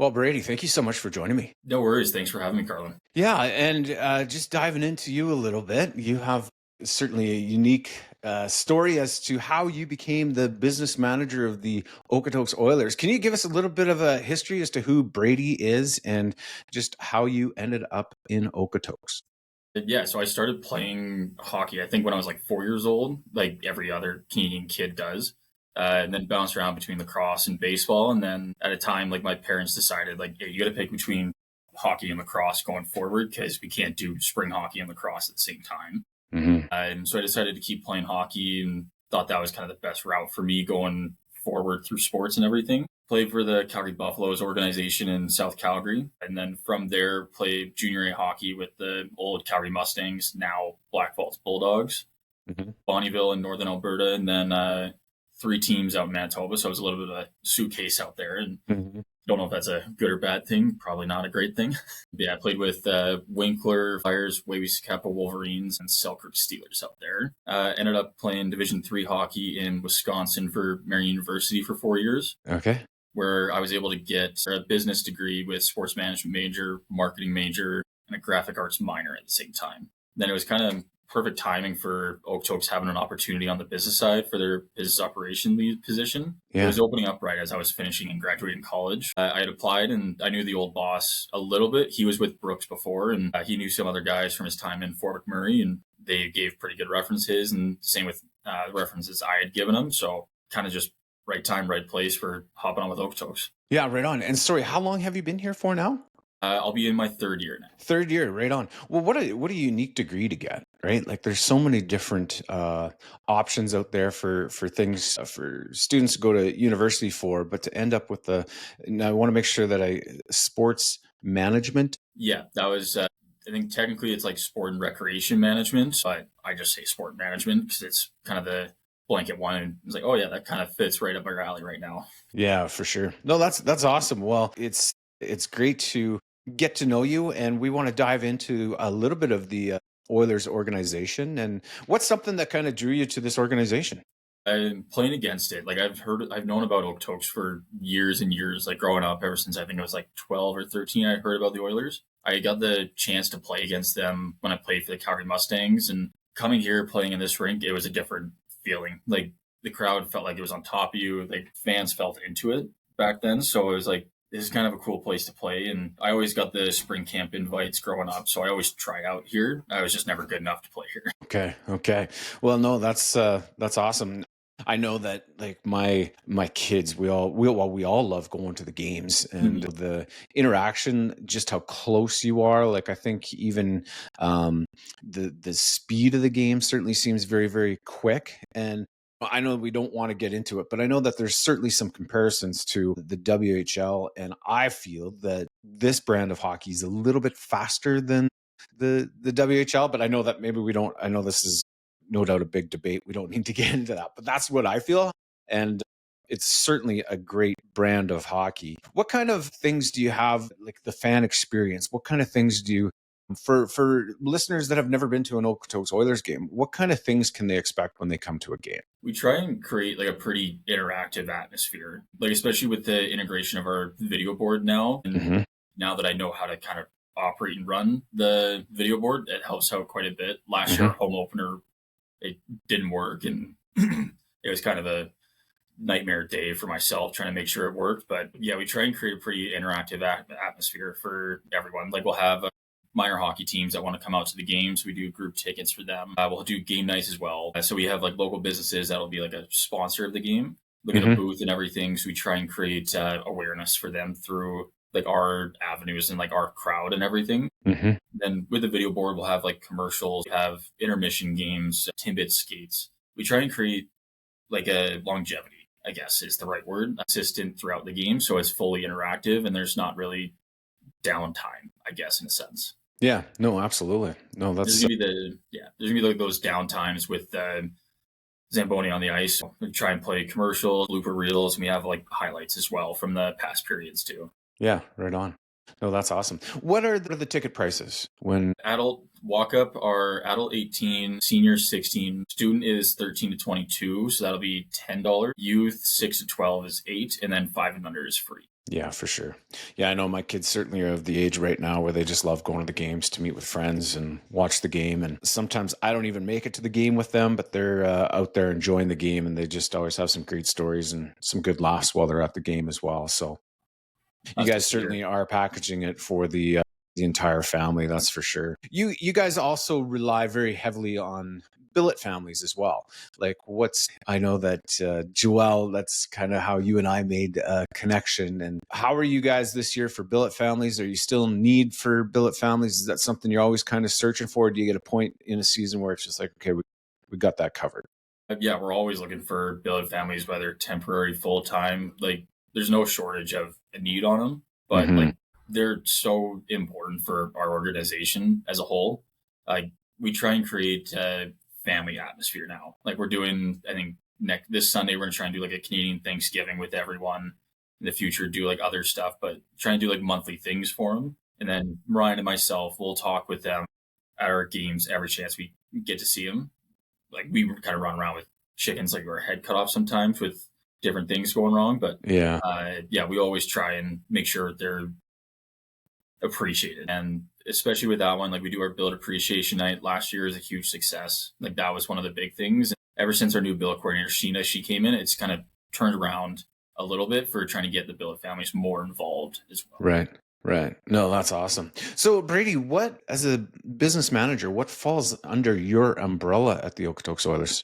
Well, Brady, thank you so much for joining me. No worries. Thanks for having me, Carlin. Yeah, and just diving into you a little bit, you have certainly a unique story as to how you became the business manager of the Okotoks Oilers. Can you give us a little bit of a history as to who Brady is and just how you ended up in Okotoks? Yeah, so I started playing hockey, I think when I was like 4 years old, like every other Canadian kid does. And then bounced around between lacrosse and baseball. And then at a time, like my parents decided, like, hey, you got to pick between hockey and lacrosse going forward because we can't do spring hockey and lacrosse at the same time. Hmm. And so I decided to keep playing hockey and thought that was kind of the best route for me going forward through sports and everything. Played for the Calgary Buffaloes organization in South Calgary. And then from there, played junior A hockey with the old Calgary Mustangs, now Black Falls Bulldogs, Hmm. Bonnyville in Northern Alberta, and then three teams out in Manitoba. So it was a little bit of a suitcase out there. And Hmm. don't know if that's a good or bad thing. Probably not a great thing. But yeah, I played with Winkler Fires, Wawasakapa Wolverines, and Selkirk Steelers out there. Ended up playing Division III hockey in Wisconsin for Marion University for 4 years, Okay. where I was able to get a business degree with sports management major, marketing major, and a graphic arts minor at the same time. Then it was kind of perfect timing for Okotoks having an opportunity on the business side for their business operation lead position. It Yeah. was opening up right as I was finishing and graduating college. I had applied and I knew the old boss a little bit. He was with Brooks before and he knew some other guys from his time in Fort McMurray and they gave pretty good references and same with references I had given him. So kind of just right time, right place for hopping on with Okotoks. Yeah, right on. And sorry, how long have you been here for now? I'll be in my third year now. Third year, right on. Well, what a unique degree to get, right? Like, there's so many different options out there for things for students to go to university for, but to end up with the, and I want to make sure that I sports management. Yeah, that was. I think technically it's like sport and recreation management, but I just say sport management because it's kind of the blanket one. And it's like, oh yeah, that kind of fits right up our alley right now. Yeah, for sure. No, that's awesome. Well, it's great to get to know you, and we want to dive into a little bit of the Oilers organization. And what's something that kind of drew you to this organization? I'm playing against it. Like I've known about Okotoks for years and years. Like growing up, ever since I think I was like 12 or 13, I heard about the Oilers. I got the chance to play against them when I played for the Calgary Mustangs, and coming here playing in this rink, it was a different feeling. Like the crowd felt like it was on top of you. Like fans felt into it back then, so it was like this is kind of a cool place to play. And I always got the spring camp invites growing up, so I always tried out here. I was just never good enough to play here. Okay, okay. Well, no, that's awesome. I know that like my kids, we all love going to the games and the interaction, just how close you are. Like I think even the speed of the game certainly seems very, very quick. And I know we don't want to get into it, but I know that there's certainly some comparisons to the WHL, and I feel that this brand of hockey is a little bit faster than the WHL, but I know that maybe we don't. I know this is no doubt a big debate. We don't need to get into that, but that's what I feel. And it's certainly a great brand of hockey. What kind of things do you have, like the fan experience? What kind of things do you, for listeners that have never been to an Okotoks Oilers game, what kind of things can they expect when they come to a game? We try and create like a pretty interactive atmosphere, like especially with the integration of our video board now. And Hmm. now that I know how to kind of operate and run the video board, it helps out quite a bit. Last year, Hmm. our home opener, it didn't work, and it was kind of a nightmare day for myself trying to make sure it worked. But yeah, we try and create a pretty interactive atmosphere for everyone. Like we'll have minor hockey teams that want to come out to the games. We do group tickets for them. We'll do game nights as well. So we have like local businesses that'll be like a sponsor of the game. Look at a Hmm. booth and everything. So we try and create awareness for them through like our avenues and like our crowd and everything. Hmm. Then with the video board, we'll have like commercials, we have intermission games, Timbit skates. We try and create like a longevity, I guess is the right word, consistent throughout the game. So it's fully interactive and there's not really downtime, I guess, in a sense. Yeah, no, absolutely. No, There's that's gonna be there's gonna be like those down times with Zamboni on the ice. We try and play commercials, blooper reels, and we have like highlights as well from the past periods too. yeah, right on. No, that's awesome. What are the ticket prices when? Adult walk up are adult 18, senior 16, student is 13 to 22, so that'll be $10. Youth 6 to 12 is 8, and then 5 and under is free. Yeah, for sure. Yeah, I know my kids certainly are of the age right now where they just love going to the games to meet with friends and watch the game. And sometimes I don't even make it to the game with them, but they're out there enjoying the game, and they just always have some great stories and some good laughs while they're at the game as well. So you That's guys good to hear. certainly are packaging it for the entire family, that's for sure. You guys also rely very heavily on billet families as well. Like, what's I know that Joelle, that's kind of how you and I made a connection. And how are you guys this year for billet families? Are you still in need for billet families? Is that something you're always kind of searching for? Or do you get a point in a season where it's just like, okay, we got that covered? Yeah, we're always looking for billet families, whether temporary, full time. Like, there's no shortage of a need on them, but Mm-hmm. like they're so important for our organization as a whole. Like, we try and create a family atmosphere now. Like, we're doing, I think next this Sunday we're gonna try and do like a Canadian Thanksgiving with everyone. In the future, do like other stuff, but try and do like monthly things for them. And then Ryan and myself will talk with them at our games every chance we get to see them. Like, we kind of run around with chickens, like our head cut off sometimes with different things going wrong. But Yeah. yeah, we always try and make sure they're appreciated. And especially with that one, like we do our billet appreciation night last year is a huge success. Like, that was one of the big things. Ever since our new billet coordinator, Sheena, she came in, it's kind of turned around a little bit for trying to get the billet families more involved as well. Right. Right. No, that's awesome. So, Brady, as a business manager, what falls under your umbrella at the Okotoks Oilers?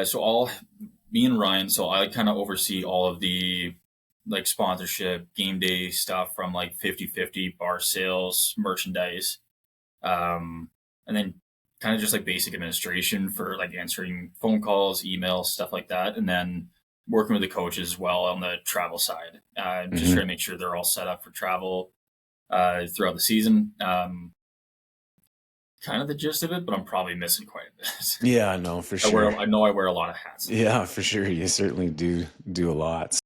So all me and Ryan, so I kind of oversee all of the like sponsorship, game day stuff from like 50/50 bar sales, merchandise, and then kind of just like basic administration for like answering phone calls, emails, stuff like that. And then working with the coaches as well on the travel side, just Hmm. trying to make sure they're all set up for travel throughout the season. Kind of the gist of it, but I'm probably missing quite a bit. Yeah, no, for sure. I know I wear a lot of hats. Yeah, for sure. You certainly do a lot.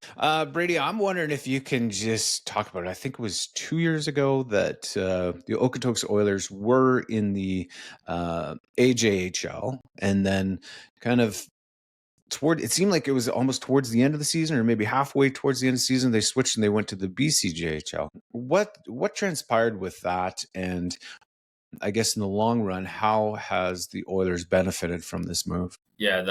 Brady, I'm wondering if you can just talk about it. I think it was 2 years ago that the Okotoks Oilers were in the AJHL, and then kind of it seemed like it was almost towards the end of the season, or maybe halfway towards the end of the season, they switched and they went to the BCJHL. What transpired with that? And I guess in the long run, how has the Oilers benefited from this move? Yeah,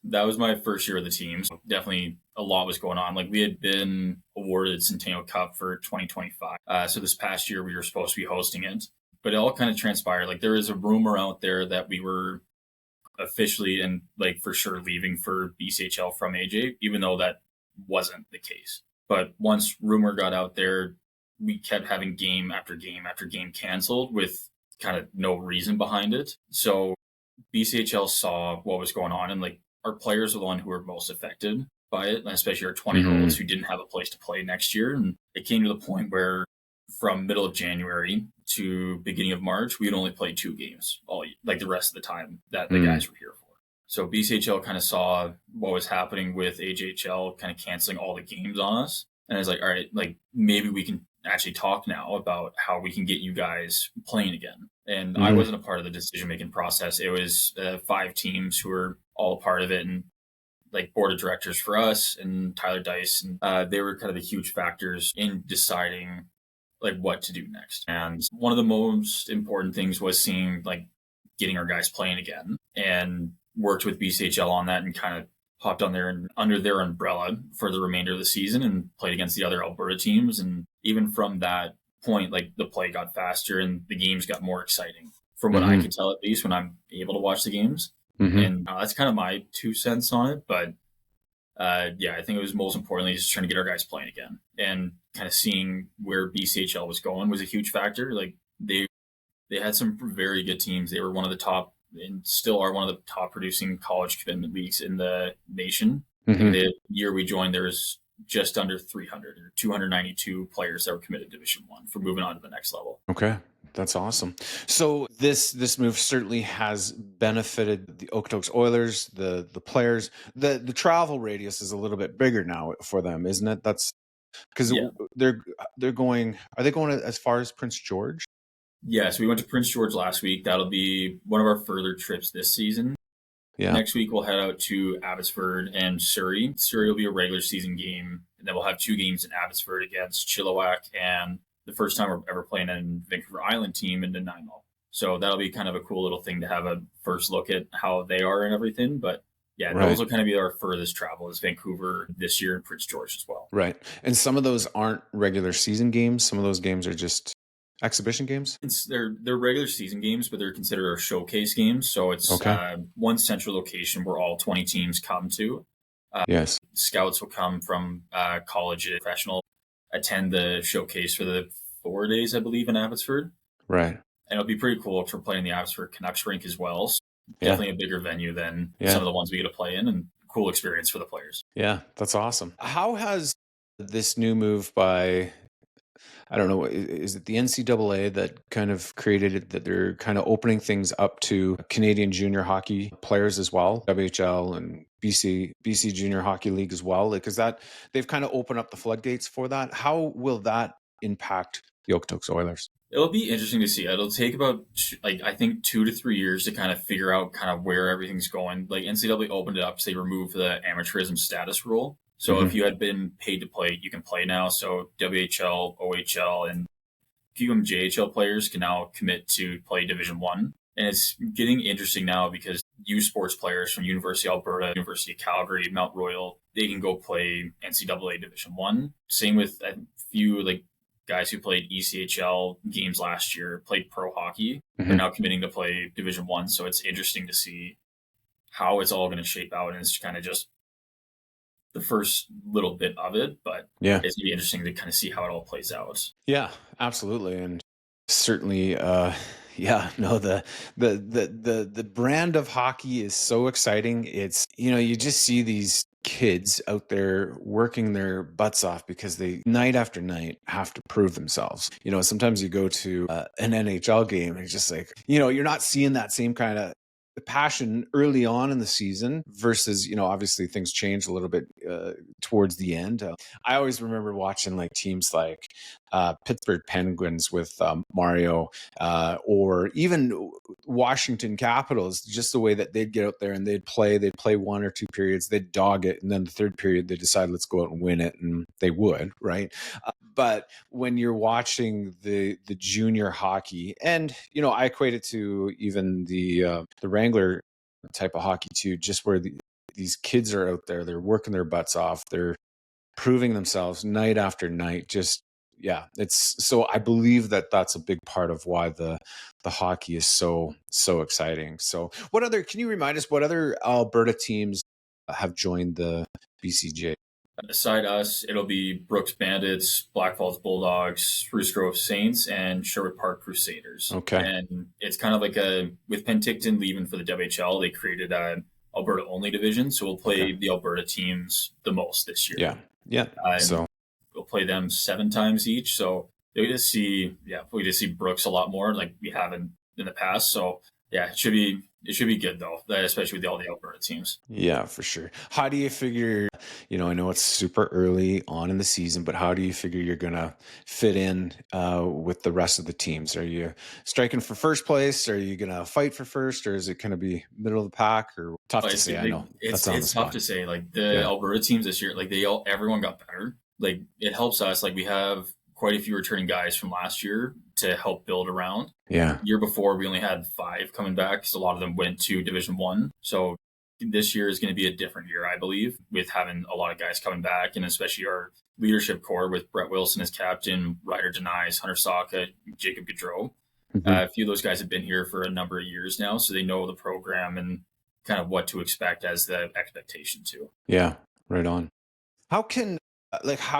that was my first year of the team. So definitely a lot was going on. Like, we had been awarded Centennial Cup for 2025. So this past year we were supposed to be hosting it, but it all kind of transpired. Like, there is a rumor out there that we were officially and like for sure leaving for BCHL from AJ, even though that wasn't the case. But once rumor got out there, we kept having game after game after game canceled with kind of no reason behind it. So BCHL saw what was going on, and like our players are the one who were most affected by it, and especially our 20-year-olds Hmm. who didn't have a place to play next year. And it came to the point where from middle of January to beginning of March, we'd only play 2 games like the rest of the time that the Mm. guys were here for. So BCHL kind of saw what was happening with AJHL kind of canceling all the games on us. And it's like, all right, like maybe we can actually talk now about how we can get you guys playing again. And I Hmm. wasn't a part of the decision making process. It was 5 teams who were all a part of it, and like board of directors for us and Tyler Dice, and they were kind of the huge factors in deciding like what to do next. And one of the most important things was seeing like getting our guys playing again, and worked with BCHL on that and kind of hopped on there and under their umbrella for the remainder of the season and played against the other Alberta teams. And even from that point, like the play got faster and the games got more exciting from what I Hmm. could tell, at least when I'm able to watch the games. Hmm. And that's kind of my 2 cents on it. But yeah, I think it was most importantly just trying to get our guys playing again, and kind of seeing where BCHL was going was a huge factor. Like, they had some very good teams. They were one of the top, and still are one of the top producing college commitment leagues in the nation. I think Hmm. the year we joined, there was just under 300 or 292 players that were committed to Division One for moving on to the next level. Okay, that's awesome. So this move certainly has benefited the Okotoks Oilers, the players. The travel radius is a little bit bigger now for them, isn't it? That's because Yeah. they're going. Are they going as far as Prince George? Yeah. So we went to Prince George last week. That'll be one of our further trips this season. Yeah. Next week, we'll head out to Abbotsford and Surrey. Surrey will be a regular season game. And then we'll have 2 games in Abbotsford against Chilliwack, and the first time we're ever playing a Vancouver Island team in Nanaimo. So that'll be kind of a cool little thing to have a first look at how they are and everything. But yeah, Right. those will kind of be our furthest travel, is Vancouver this year and Prince George as well. Right. And some of those aren't regular season games. Some of those games are just exhibition games. They're regular season games, but they're considered our showcase games. So it's Okay. one central location where all 20 teams come to. Yes. Scouts will come from college and professional, attend the showcase for the 4 days, I believe, in Abbotsford. Right. And it'll be pretty cool if we're playing the Abbotsford Canucks rink as well. So Yeah. definitely a bigger venue than Yeah. some of the ones we get to play in, and cool experience for the players. Yeah, that's awesome. How has this new move by, I don't know, is it the NCAA that kind of created it, that they're kind of opening things up to Canadian junior hockey players as well, WHL and BC Junior Hockey League as well? Like, is that, they've kind of opened up the floodgates for that? How will that impact the Okotoks Oilers? It'll be interesting to see. It'll take about, like, I think 2 to 3 years to kind of figure out kind of where everything's going. Like, NCAA opened it up, so they removed the amateurism status rule. So if you had been paid to play, you can play now. So WHL, OHL, and QMJHL players can now commit to play Division One. And it's getting interesting now because U Sports players from University of Alberta, University of Calgary, Mount Royal, they can go play NCAA Division One. Same with a few like guys who played ECHL games last year, played pro hockey. They're now committing to play Division One. So it's interesting to see how it's all going to shape out. And it's kind of just the first little bit of it, but Yeah. it's going to be interesting to kind of see how it all plays out. Yeah, absolutely. And certainly, the brand of hockey is so exciting. It's, you just see these kids out there working their butts off because they night after night have to prove themselves. Sometimes you go to an NHL game and it's just like, you're not seeing that same kind of passion early on in the season versus, obviously things change a little bit towards the end. I always remember watching like teams like Pittsburgh Penguins with Mario or even Washington Capitals, just the way that they'd get out there and they'd play 1 or 2 periods, they'd dog it, and then the third period they decide, let's go out and win it, and they would, right? But when you're watching the junior hockey, and I equate it to even the Wrangler type of hockey too, just where these kids are out there, they're working their butts off, they're proving themselves night after night. Just it's so, I believe that that's a big part of why the hockey is so exciting. So can you remind us what other Alberta teams have joined the BCJ? Beside us, it'll be Brooks Bandits, Black Falls Bulldogs, Spruce Grove Saints, and Sherwood Park Crusaders. Okay. And it's kind of like with Penticton leaving for the WHL, they created a Alberta only division. So we'll play the Alberta teams the most this year. Yeah. So we'll play them 7 times each. So we just see Brooks a lot more like we have in the past. So yeah, it should be good though, especially with all the Alberta teams. Yeah, for sure. How do you figure, I know it's super early on in the season, but how do you figure you're going to fit in with the rest of the teams? Are you striking for first place? Are you going to fight for first, or is it going to be middle of the pack? Or tough to say, I know. It's tough to say. Like the Alberta teams this year, like everyone got better. Like it helps us. Like we have quite a few returning guys from last year to help build around. Yeah. Year before, we only had 5 coming back because a lot of them went to Division One. So this year is going to be a different year, I believe, with having a lot of guys coming back, and especially our leadership core with Brett Wilson as captain, Ryder Denies, Hunter Saka, Jacob Gaudreau. A few of those guys have been here for a number of years now, so they know the program and kind of what to expect as the expectation too. Yeah, right on. How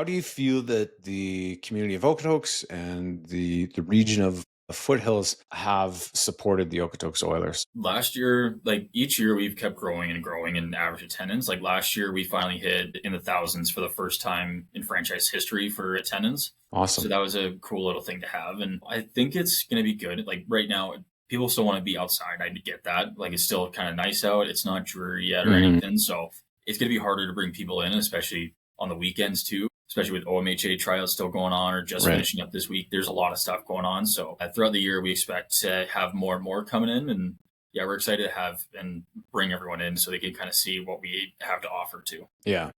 do you feel that the community of Okotoks and the region of the foothills have supported the Okotoks Oilers? Last year, like each year, we've kept growing and growing in average attendance. Like last year, we finally hit in the thousands for the first time in franchise history for attendance. Awesome. So that was a cool little thing to have. And I think it's going to be good. Like right now, people still want to be outside. I get that. Like it's still kind of nice out. It's not dreary yet or anything. So it's going to be harder to bring people in, especially on the weekends too, especially with OMHA trials still going on or just finishing up this week. There's a lot of stuff going on. So throughout the year, we expect to have more and more coming in. And yeah, we're excited to have and bring everyone in so they can kind of see what we have to offer too. Yeah.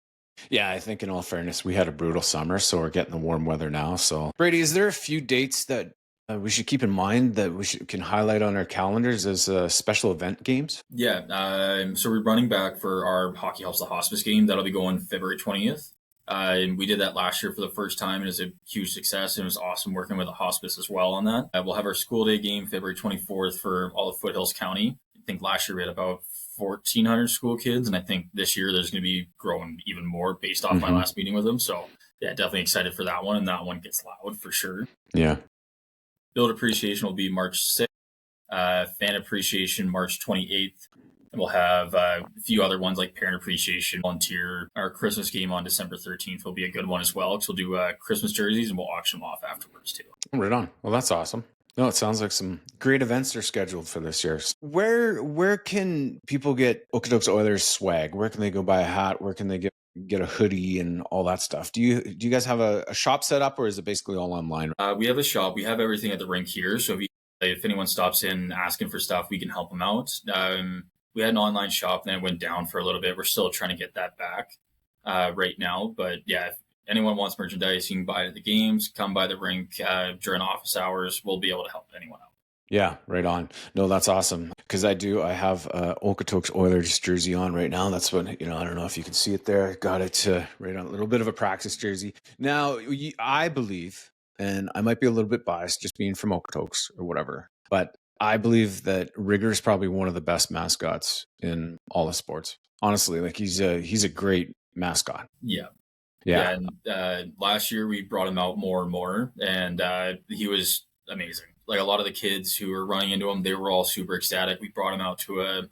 Yeah, I think in all fairness, we had a brutal summer, so we're getting the warm weather now. So, Brady, is there a few dates that we should keep in mind that can highlight on our calendars as special event games? Yeah, so we're running back for our Hockey Helps the Hospice game. That'll be going February 20th. And we did that last year for the first time, and it was a huge success. And it was awesome working with the hospice as well on that. We'll have our school day game February 24th for all of Foothills County. I think last year we had about 1,400 school kids, and I think this year there's going to be growing even more based off my last meeting with them. So, yeah, definitely excited for that one, and that one gets loud for sure. Yeah. Build Appreciation will be March 6th. Fan Appreciation March 28th. And we'll have a few other ones like Parent Appreciation, Volunteer. Our Christmas game on December 13th will be a good one as well, because we'll do Christmas jerseys and we'll auction them off afterwards too. Right on. Well, that's awesome. No, it sounds like some great events are scheduled for this year. Where can people get Okotoks Oilers swag? Where can they go buy a hat? Where can they get a hoodie and all that stuff? Do you guys have a shop set up, or is it basically all online? We have a shop. We have everything at the rink here. So if anyone stops in asking for stuff, we can help them out. We had an online shop, and then it went down for a little bit. We're still trying to get that back right now. But yeah, if anyone wants merchandise, you can buy it at the games. Come by the rink during office hours. We'll be able to help anyone out. Yeah, right on. No, that's awesome. Because I have Okotoks Oilers jersey on right now. That's what, I don't know if you can see it there. Got it right on, a little bit of a practice jersey. Now, I believe, and I might be a little bit biased just being from Okotoks or whatever, but I believe that Rigger is probably one of the best mascots in all of sports. Honestly, like he's a great mascot. Yeah. And last year we brought him out more and more, and he was amazing. Like a lot of the kids who were running into him, they were all super ecstatic. We brought him out to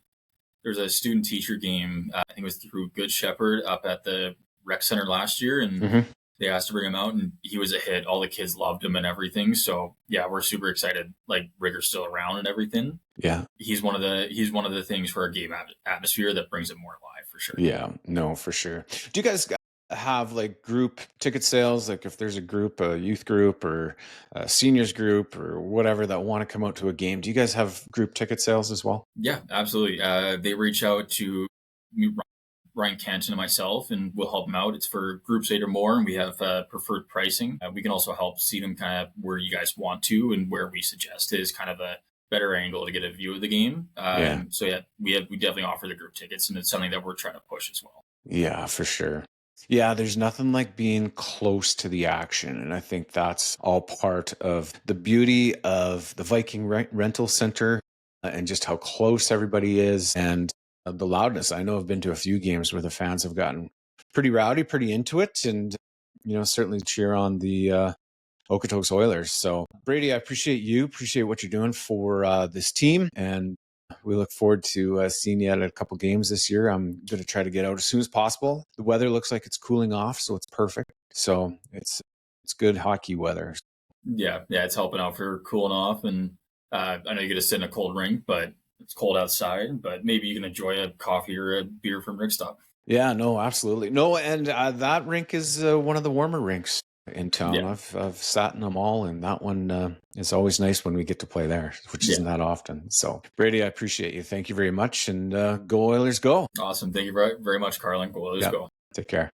there's a student teacher game. I think it was through Good Shepherd up at the rec center last year, and they asked to bring him out, and he was a hit. All the kids loved him and everything. So yeah, we're super excited. Like Rigger's still around and everything. Yeah, he's one of the things for our game atmosphere that brings it more alive for sure. Yeah, no, for sure. Do you guys have like group ticket sales? Like if there's a group, a youth group or a seniors group or whatever that want to come out to a game, do you guys have group ticket sales as well? Yeah, absolutely. They reach out to Ryan Canton and myself, and we'll help them out. It's for groups 8 or more, and we have preferred pricing. We can also help see them kind of where you guys want to, and where we suggest is kind of a better angle to get a view of the game. So yeah, we definitely offer the group tickets, and it's something that we're trying to push as well. Yeah, for sure. Yeah, there's nothing like being close to the action. And I think that's all part of the beauty of the Viking Rental Center and just how close everybody is and the loudness. I know I've been to a few games where the fans have gotten pretty rowdy, pretty into it, and, certainly cheer on the Okotoks Oilers. So, Brady, I appreciate what you're doing for this team, and we look forward to seeing you at a couple games this year. I'm going to try to get out as soon as possible. The weather looks like it's cooling off, so it's perfect. So it's good hockey weather. Yeah, it's helping out for cooling off. And I know you get to sit in a cold rink, but it's cold outside. But maybe you can enjoy a coffee or a beer from Rink Stop. Yeah, no, absolutely. No, and that rink is one of the warmer rinks in town. Yeah. I've sat in them all, and that one is always nice when we get to play there, which isn't that often. So, Brady, I appreciate you. Thank you very much, and go Oilers, go! Awesome. Thank you very, very much, Carlin. Go Oilers, go! Take care.